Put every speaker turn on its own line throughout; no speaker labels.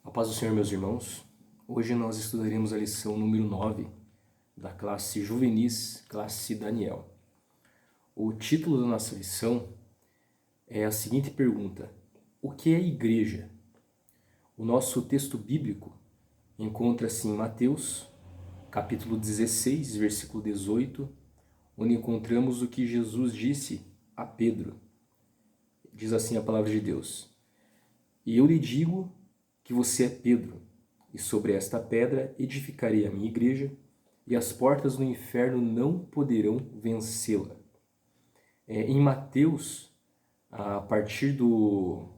A paz do Senhor, meus irmãos. Hoje nós estudaremos a lição número 9 da classe Juvenis, classe Daniel. O título da nossa lição é a seguinte pergunta: o que é igreja? O nosso texto bíblico encontra-se em Mateus, capítulo 16, versículo 18, onde encontramos o que Jesus disse a Pedro. Diz assim a palavra de Deus: E eu lhe digo que você é Pedro, e sobre esta pedra edificarei a minha igreja, e as portas do inferno não poderão vencê-la. Em Mateus, a partir do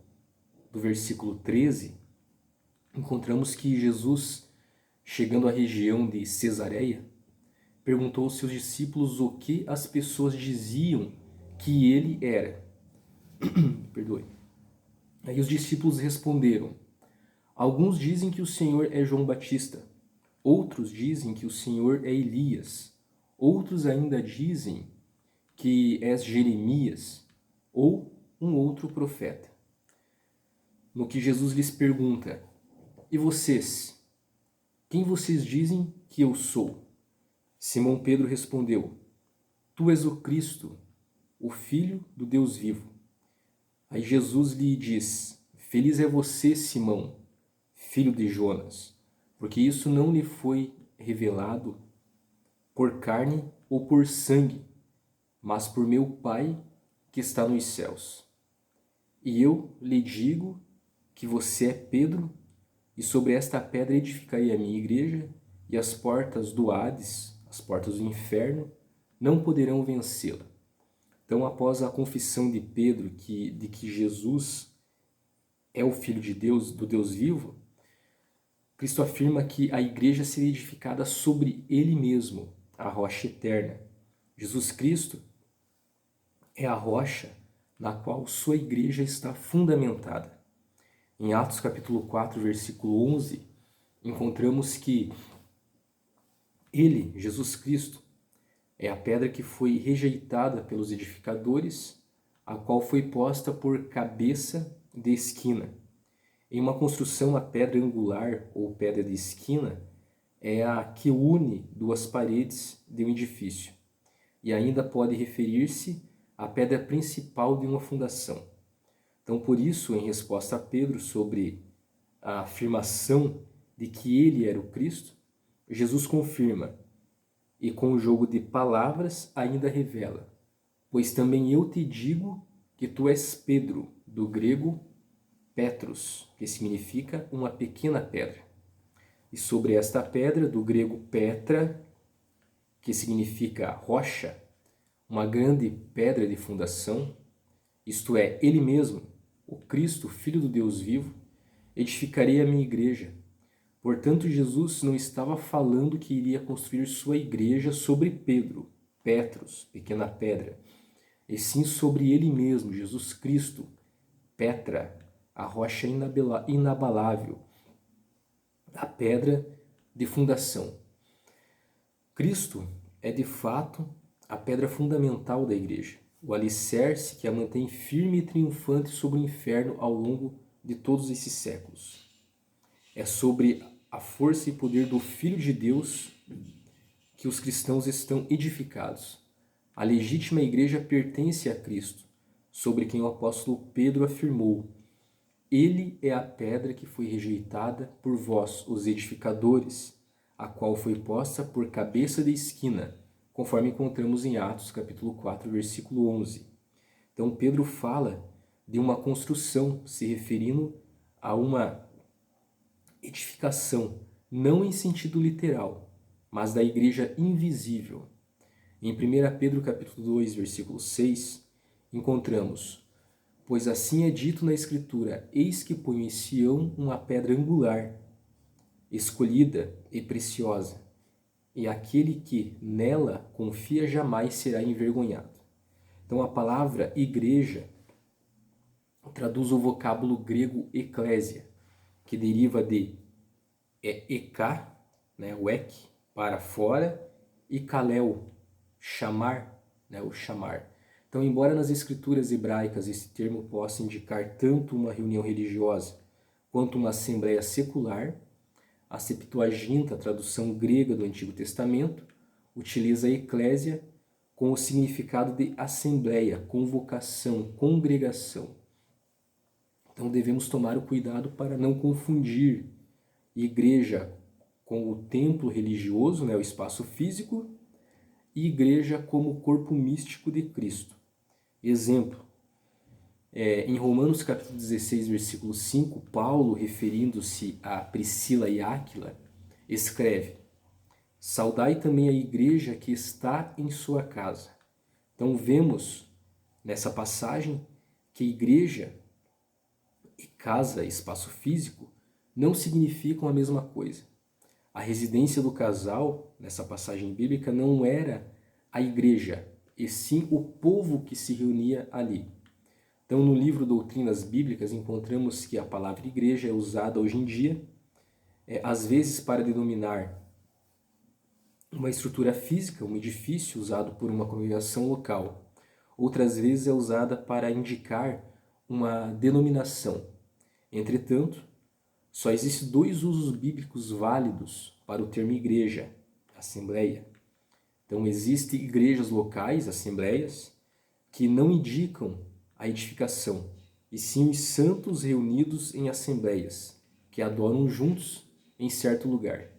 versículo 13, encontramos que Jesus, chegando à região de Cesareia, perguntou aos seus discípulos o que as pessoas diziam que ele era. Perdoe. Aí os discípulos responderam: alguns dizem que o Senhor é João Batista, outros dizem que o Senhor é Elias, outros ainda dizem que és Jeremias ou um outro profeta. No que Jesus lhes pergunta: e vocês? Quem vocês dizem que eu sou? Simão Pedro respondeu: tu és o Cristo, o Filho do Deus vivo. Aí Jesus lhe diz: feliz é você, Simão, filho de Jonas, porque isso não lhe foi revelado por carne ou por sangue, mas por meu Pai que está nos céus. E eu lhe digo que você é Pedro, e sobre esta pedra edificarei a minha igreja, e as portas do Hades, as portas do inferno, não poderão vencê-la. Então, após a confissão de Pedro de que Jesus é o Filho de Deus, do Deus vivo, Cristo afirma que a igreja seria edificada sobre Ele mesmo, a rocha eterna. Jesus Cristo é a rocha na qual sua igreja está fundamentada. Em Atos capítulo 4, versículo 11, encontramos que Ele, Jesus Cristo, é a pedra que foi rejeitada pelos edificadores, a qual foi posta por cabeça de esquina. Em uma construção, a pedra angular ou pedra de esquina é a que une duas paredes de um edifício e ainda pode referir-se à pedra principal de uma fundação. Então, por isso, em resposta a Pedro sobre a afirmação de que ele era o Cristo, Jesus confirma e com o jogo de palavras ainda revela: pois também eu te digo que tu és Pedro, do grego Petros, que significa uma pequena pedra. E sobre esta pedra, do grego Petra, que significa rocha, uma grande pedra de fundação, isto é, Ele mesmo, o Cristo, Filho do Deus vivo, edificarei a minha igreja. Portanto, Jesus não estava falando que iria construir sua igreja sobre Pedro, Petros, pequena pedra, e sim sobre Ele mesmo, Jesus Cristo, Petra, a rocha inabalável, a pedra de fundação. Cristo é de fato a pedra fundamental da igreja, o alicerce que a mantém firme e triunfante sobre o inferno ao longo de todos esses séculos. É sobre a força e poder do Filho de Deus que os cristãos estão edificados. A legítima igreja pertence a Cristo, sobre quem o apóstolo Pedro afirmou: Ele é a pedra que foi rejeitada por vós, os edificadores, a qual foi posta por cabeça de esquina, conforme encontramos em Atos capítulo 4, versículo 11. Então Pedro fala de uma construção, se referindo a uma edificação, não em sentido literal, mas da igreja invisível. Em 1 Pedro capítulo 2, versículo 6, encontramos: pois assim é dito na Escritura: eis que ponho em Sião uma pedra angular, escolhida e preciosa, e aquele que nela confia jamais será envergonhado. Então a palavra igreja traduz o vocábulo grego eclésia, que deriva de eká, o ek, para fora, e kalel, chamar, o chamar. Então, embora nas escrituras hebraicas esse termo possa indicar tanto uma reunião religiosa quanto uma assembleia secular. A Septuaginta, a tradução grega do Antigo Testamento, utiliza a eclésia com o significado de assembleia, convocação, congregação. Então devemos tomar o cuidado para não confundir igreja com o templo religioso, o espaço físico, e igreja como o corpo místico de Cristo. Exemplo, em Romanos capítulo 16, versículo 5, Paulo, referindo-se a Priscila e Áquila, escreve: saudai também a igreja que está em sua casa. Então vemos nessa passagem que igreja e casa, espaço físico, não significam a mesma coisa. A residência do casal, nessa passagem bíblica, não era a igreja, e sim o povo que se reunia ali. Então, no livro Doutrinas Bíblicas, encontramos que a palavra igreja é usada hoje em dia, às vezes para denominar uma estrutura física, um edifício usado por uma congregação local. Outras vezes é usada para indicar uma denominação. Entretanto, só existem dois usos bíblicos válidos para o termo igreja, assembleia. Então, existem igrejas locais, assembleias, que não indicam a edificação, e sim os santos reunidos em assembleias, que adoram juntos em certo lugar.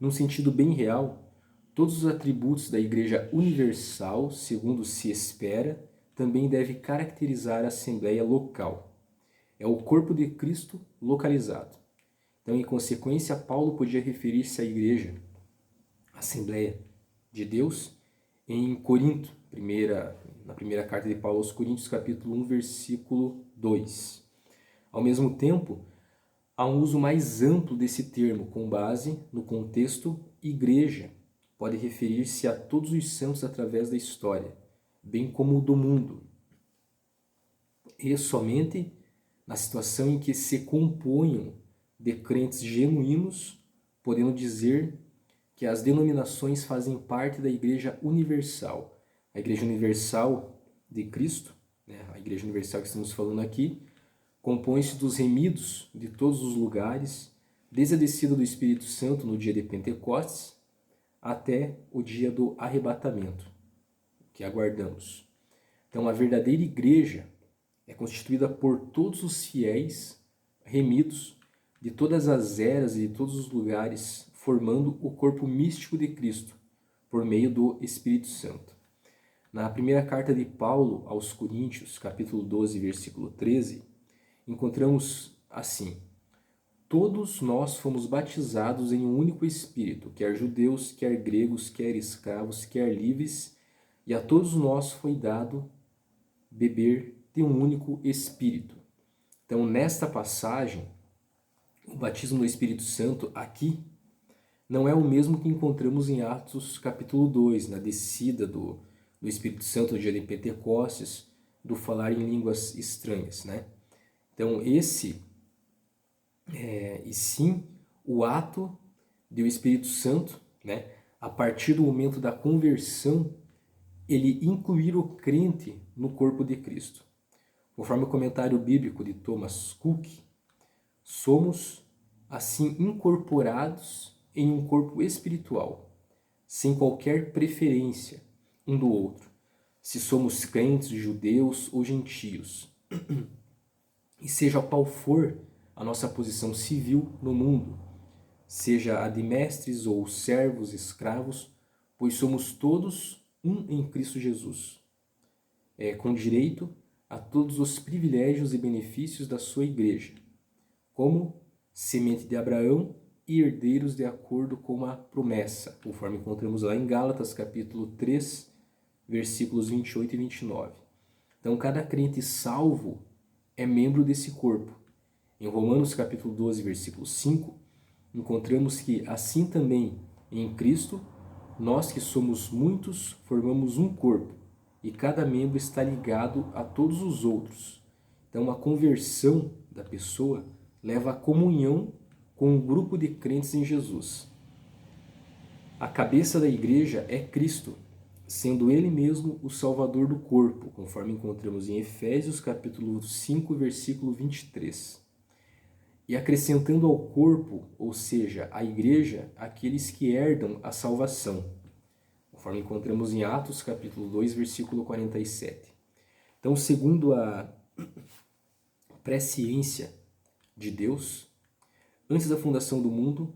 Num sentido bem real, todos os atributos da Igreja Universal, segundo se espera, também devem caracterizar a assembleia local. É o corpo de Cristo localizado. Então, em consequência, Paulo podia referir-se à igreja, Assembleia de Deus, em Corinto, na primeira carta de Paulo aos Coríntios, capítulo 1, versículo 2. Ao mesmo tempo, há um uso mais amplo desse termo, com base no contexto igreja. Pode referir-se a todos os santos através da história, bem como do mundo. E somente na situação em que se componham de crentes genuínos, podemos dizer que as denominações fazem parte da Igreja Universal. A Igreja Universal de Cristo, a Igreja Universal que estamos falando aqui, compõe-se dos remidos de todos os lugares, desde a descida do Espírito Santo no dia de Pentecostes até o dia do arrebatamento, que aguardamos. Então, a verdadeira igreja é constituída por todos os fiéis remidos de todas as eras e de todos os lugares, formando o corpo místico de Cristo, por meio do Espírito Santo. Na primeira carta de Paulo aos Coríntios, capítulo 12, versículo 13, encontramos assim: todos nós fomos batizados em um único Espírito, quer judeus, quer gregos, quer escravos, quer livres, e a todos nós foi dado beber de um único Espírito. Então, nesta passagem, o batismo no Espírito Santo aqui não é o mesmo que encontramos em Atos capítulo 2, na descida do Espírito Santo no dia de Pentecostes, do falar em línguas estranhas, Então, e sim o ato do Espírito Santo, a partir do momento da conversão, ele incluir o crente no corpo de Cristo. Conforme o comentário bíblico de Thomas Cook, somos assim incorporados em um corpo espiritual, sem qualquer preferência um do outro, se somos crentes, judeus ou gentios. E seja qual for a nossa posição civil no mundo, seja a de mestres ou servos, escravos, pois somos todos um em Cristo Jesus, com direito a todos os privilégios e benefícios da sua igreja, como semente de Abraão e herdeiros de acordo com a promessa, conforme encontramos lá em Gálatas capítulo 3, versículos 28 e 29. Então, cada crente salvo é membro desse corpo. Em Romanos capítulo 12, versículo 5, encontramos que assim também em Cristo, nós que somos muitos formamos um corpo, e cada membro está ligado a todos os outros. Então, a conversão da pessoa leva à comunhão com um grupo de crentes em Jesus. A cabeça da igreja é Cristo, sendo Ele mesmo o Salvador do corpo, conforme encontramos em Efésios capítulo 5, versículo 23. e acrescentando ao corpo, ou seja, à igreja, aqueles que herdam a salvação, conforme encontramos em Atos capítulo 2, versículo 47. Então, segundo a presciência de Deus, antes da fundação do mundo,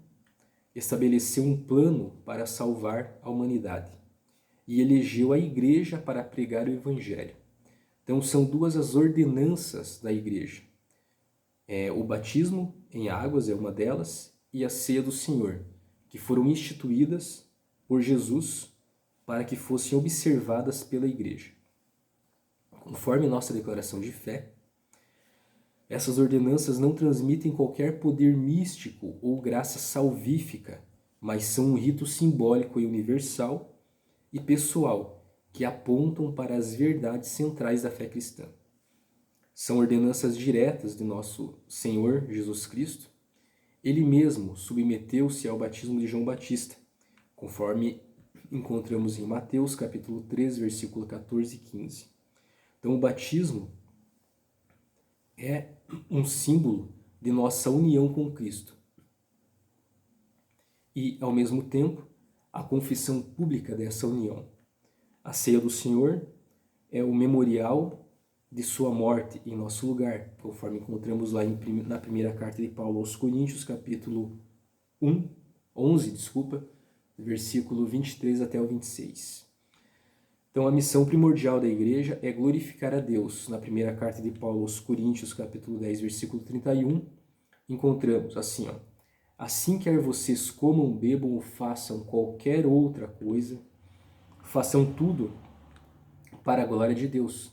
estabeleceu um plano para salvar a humanidade e elegeu a igreja para pregar o evangelho. Então, são duas as ordenanças da igreja. O batismo em águas é uma delas e a ceia do Senhor, que foram instituídas por Jesus para que fossem observadas pela igreja. Conforme nossa declaração de fé, essas ordenanças não transmitem qualquer poder místico ou graça salvífica, mas são um rito simbólico e universal e pessoal que apontam para as verdades centrais da fé cristã. São ordenanças diretas de nosso Senhor Jesus Cristo. Ele mesmo submeteu-se ao batismo de João Batista, conforme encontramos em Mateus capítulo 3, versículo 14 e 15. Então o batismo é um símbolo de nossa união com Cristo. E, ao mesmo tempo, a confissão pública dessa união. A ceia do Senhor é o memorial de sua morte em nosso lugar, conforme encontramos lá na primeira carta de Paulo aos Coríntios, capítulo 11, versículo 23 até o 26. Então, a missão primordial da igreja é glorificar a Deus. Na primeira carta de Paulo aos Coríntios, capítulo 10, versículo 31, encontramos assim, assim quer vocês comam, bebam ou façam qualquer outra coisa, façam tudo para a glória de Deus.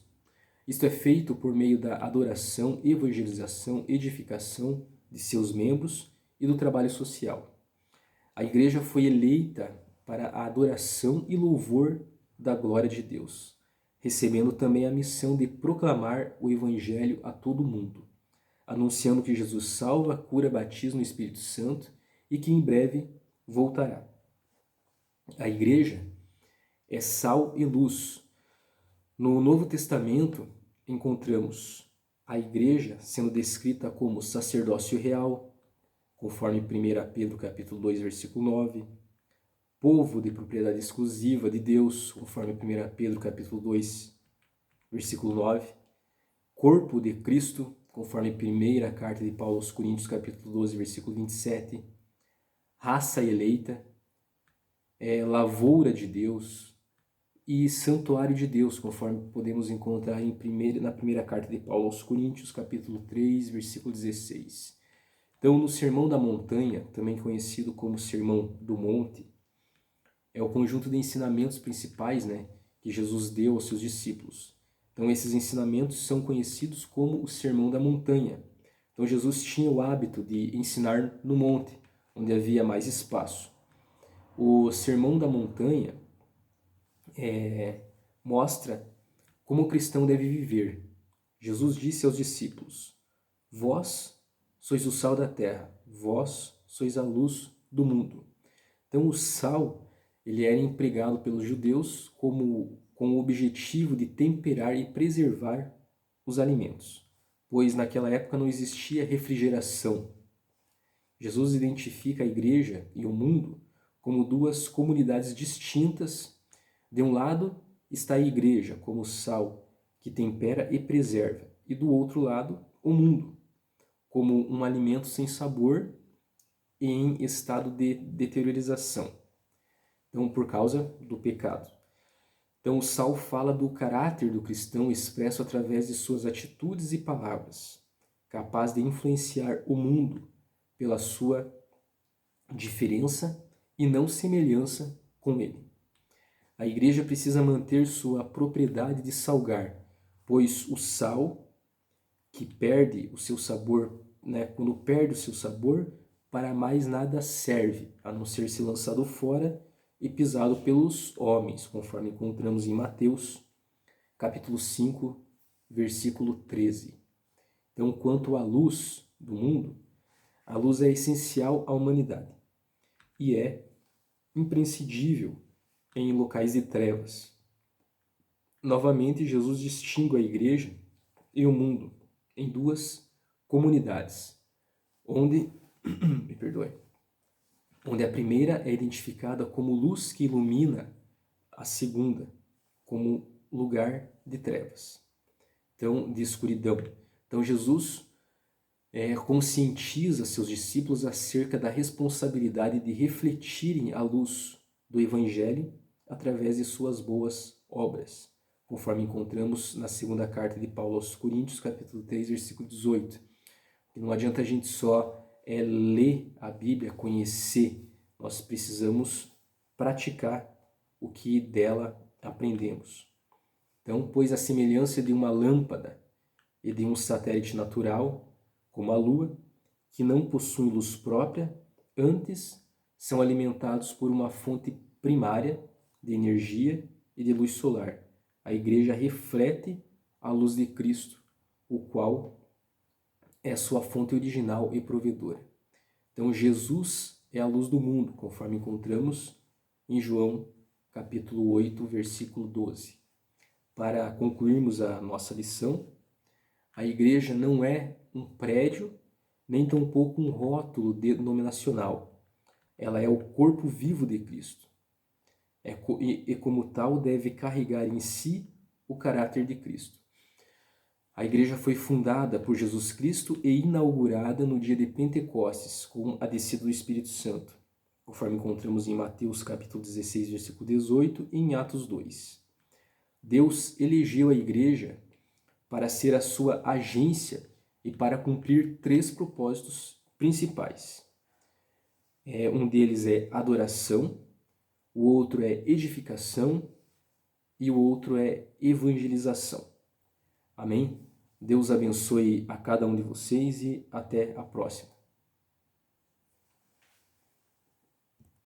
Isto é feito por meio da adoração, evangelização, edificação de seus membros e do trabalho social. A igreja foi eleita para a adoração e louvor da glória de Deus, recebendo também a missão de proclamar o evangelho a todo mundo, anunciando que Jesus salva, cura, batiza no Espírito Santo e que em breve voltará. A igreja é sal e luz. No Novo Testamento, encontramos a igreja sendo descrita como sacerdócio real, conforme 1 Pedro capítulo 2, versículo 9, povo de propriedade exclusiva de Deus, conforme 1 Pedro capítulo 2, versículo 9, corpo de Cristo, conforme 1ª carta de Paulo aos Coríntios capítulo 12, versículo 27, raça eleita, lavoura de Deus e santuário de Deus, conforme podemos encontrar na primeira carta de Paulo aos Coríntios, capítulo 3, versículo 16. Então, no Sermão da Montanha, também conhecido como Sermão do Monte, é o conjunto de ensinamentos principais, que Jesus deu aos seus discípulos. Então, esses ensinamentos são conhecidos como o Sermão da Montanha. Então, Jesus tinha o hábito de ensinar no monte, onde havia mais espaço. O Sermão da Montanha mostra como o cristão deve viver. Jesus disse aos discípulos: vós sois o sal da terra, vós sois a luz do mundo. Então, o sal ele era empregado pelos judeus com o objetivo de temperar e preservar os alimentos, pois naquela época não existia refrigeração. Jesus identifica a igreja e o mundo como duas comunidades distintas. De um lado está a igreja como sal que tempera e preserva, e do outro lado o mundo como um alimento sem sabor e em estado de deteriorização. Então, por causa do pecado. Então, o sal fala do caráter do cristão expresso através de suas atitudes e palavras, capaz de influenciar o mundo pela sua diferença e não semelhança com ele. A igreja precisa manter sua propriedade de salgar, pois o sal que perde o seu sabor, quando perde o seu sabor, para mais nada serve, a não ser ser lançado fora e pisado pelos homens, conforme encontramos em Mateus, capítulo 5, versículo 13. Então, quanto à luz do mundo, a luz é essencial à humanidade e é imprescindível em locais de trevas. Novamente, Jesus distingue a igreja e o mundo em duas comunidades. onde, me perdoe, onde a primeira é identificada como luz que ilumina a segunda, como lugar de trevas, então de escuridão. Então Jesus conscientiza seus discípulos acerca da responsabilidade de refletirem a luz do Evangelho através de suas boas obras, conforme encontramos na segunda carta de Paulo aos Coríntios, capítulo 3, versículo 18. E não adianta a gente só ler a Bíblia, conhecer, nós precisamos praticar o que dela aprendemos. Então, pois a semelhança de uma lâmpada e de um satélite natural, como a Lua, que não possuem luz própria, antes são alimentados por uma fonte primária de energia e de luz solar. A Igreja reflete a luz de Cristo, o qual é sua fonte original e provedora. Então Jesus é a luz do mundo, conforme encontramos em João capítulo 8, versículo 12. Para concluirmos a nossa lição, a igreja não é um prédio, nem tampouco um rótulo denominacional. Ela é o corpo vivo de Cristo. E como tal deve carregar em si o caráter de Cristo. A igreja foi fundada por Jesus Cristo e inaugurada no dia de Pentecostes, com a descida do Espírito Santo, conforme encontramos em Mateus capítulo 16, versículo 18 e em Atos 2. Deus elegeu a igreja para ser a sua agência e para cumprir 3 propósitos principais. Um deles é adoração, o outro é edificação e o outro é evangelização. Amém? Deus abençoe a cada um de vocês e até a próxima.